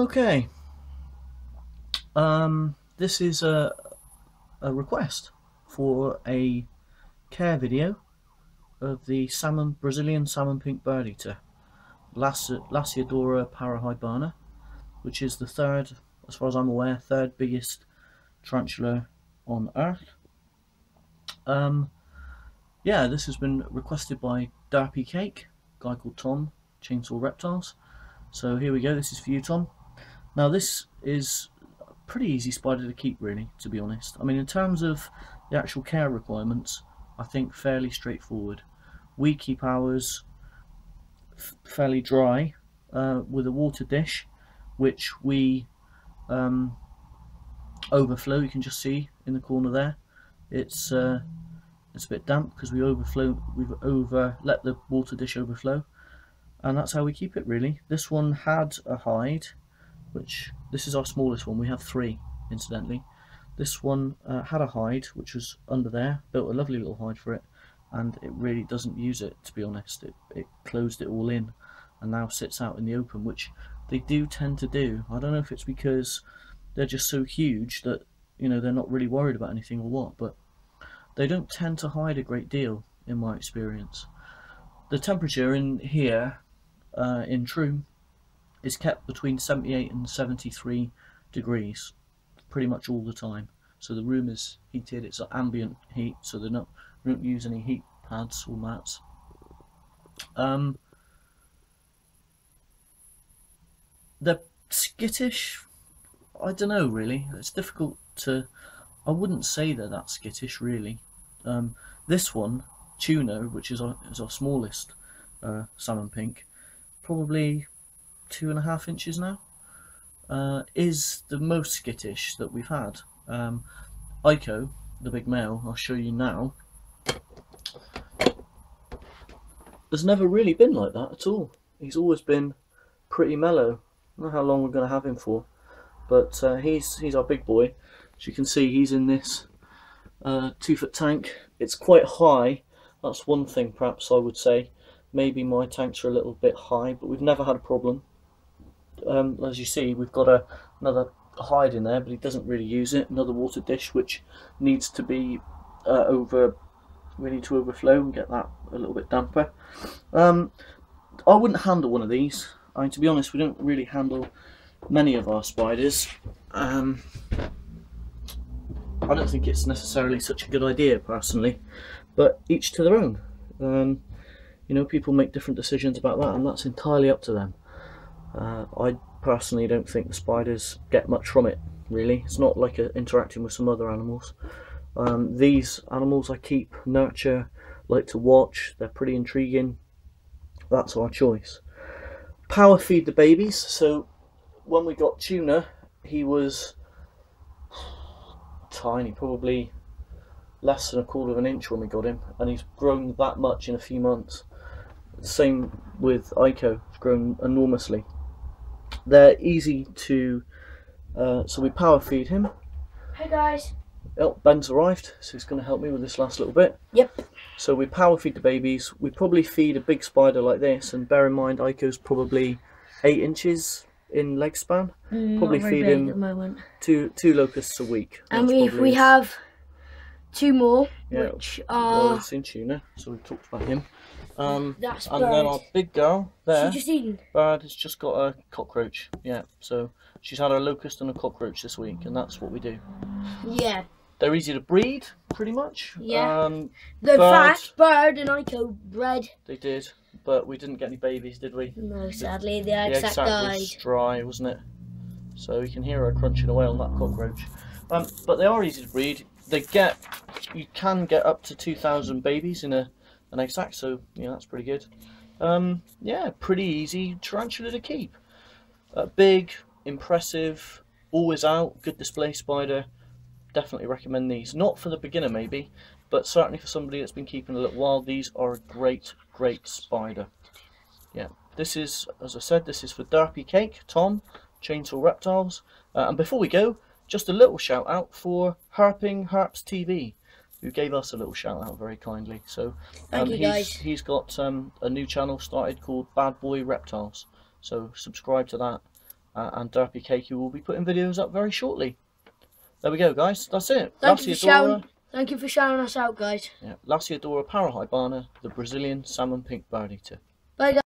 Okay, this is a request for a care video of the Brazilian salmon pink birdeater, Laciadora parahybana, which is the third, as far as I'm aware, third biggest tarantula on Earth. Yeah, this has been requested by Derpy Cake, a guy called Tom, Chainsaw Reptiles. So here we go, this is for you, Tom. Now this is a pretty easy spider to keep, really, to be honest. I mean, in terms of the actual care requirements, I think fairly straightforward. We keep ours fairly dry with a water dish, which we overflow. You can just see in the corner there. It's a bit damp because we've let the water dish overflow, and that's how we keep it, really. This one had a hide, which this is our smallest one. We have 3, incidentally. This one had a hide which was under there, built a lovely little hide for it, and it really doesn't use it, to be honest. It closed it all in and now sits out in the open, which they do tend to do. I don't know if it's because they're just so huge that, you know, they're not really worried about anything or what, but they don't tend to hide a great deal in my experience. The temperature in here in Troom is kept between 78 and 73 degrees pretty much all the time. So the room is heated, it's ambient heat, so we don't use any heat pads or mats. They're skittish. I don't know, really. It's difficult to... I wouldn't say they're that skittish, really. This one, Tuna, which is our smallest salmon pink, probably 2.5 inches now, is the most skittish that we've had. Iko, the big male, I'll show you now, has never really been like that at all. He's always been pretty mellow. I don't know how long we're going to have him for, but he's our big boy. As you can see, he's in this 2-foot tank. It's quite high. That's one thing, perhaps I would say. Maybe my tanks are a little bit high, but we've never had a problem. As you see, we've got another hide in there, but he doesn't really use it. Another water dish which needs to be we need to overflow and get that a little bit damper. I wouldn't handle one of these. I mean, to be honest, we don't really handle many of our spiders. I don't think it's necessarily such a good idea, personally, but each to their own. You know, people make different decisions about that, and that's entirely up to them. I personally don't think the spiders get much from it, really. It's not like interacting with some other animals. These animals I keep, nurture, like to watch. They're pretty intriguing. That's our choice. Power feed the babies. So when we got Tuna, he was tiny, probably less than 1/4 inch when we got him, and he's grown that much in a few months. Same with Iko, it's grown enormously. They're easy to, so we power feed him. Hey guys. Oh, Ben's arrived, so he's going to help me with this last little bit. Yep. So we power feed the babies. We probably feed a big spider like this, and bear in mind Iko's probably 8 inches in leg span. Probably feed him at the moment. two locusts a week. And we have 2 more, yeah, which are... Well, in Tuna, so we've talked about him. That's and then our big girl there, just eaten. Bird, has just got a cockroach. Yeah, so she's had a locust and a cockroach this week, and that's what we do. Yeah. They're easy to breed, pretty much. Yeah. The fact Bird and Iko bred. They did, but we didn't get any babies, did we? No, sadly, the egg sac died. Was dry, wasn't it? So you can hear her crunching away on that cockroach. But they are easy to breed. You can get up to 2,000 babies in an egg sac, so yeah, that's pretty good. Yeah, pretty easy tarantula to keep. Big, impressive, always out, good display spider. Definitely recommend these. Not for the beginner maybe, but certainly for somebody that's been keeping a little while. These are a great spider. Yeah, this is, as I said, this is for Derpy Cake, Tom, Chainsaw Reptiles. And before we go, just a little shout out for Herps TV, who gave us a little shout out very kindly. So thank you guys. He's got a new channel started called Bad Boy Reptiles, so subscribe to that and Derpy Cakey will be putting videos up very shortly. There we go, guys. That's it. Thank you for shouting us out, guys. Yeah, Lassiadora parahybana, the Brazilian salmon pink bird eater. Bye, guys.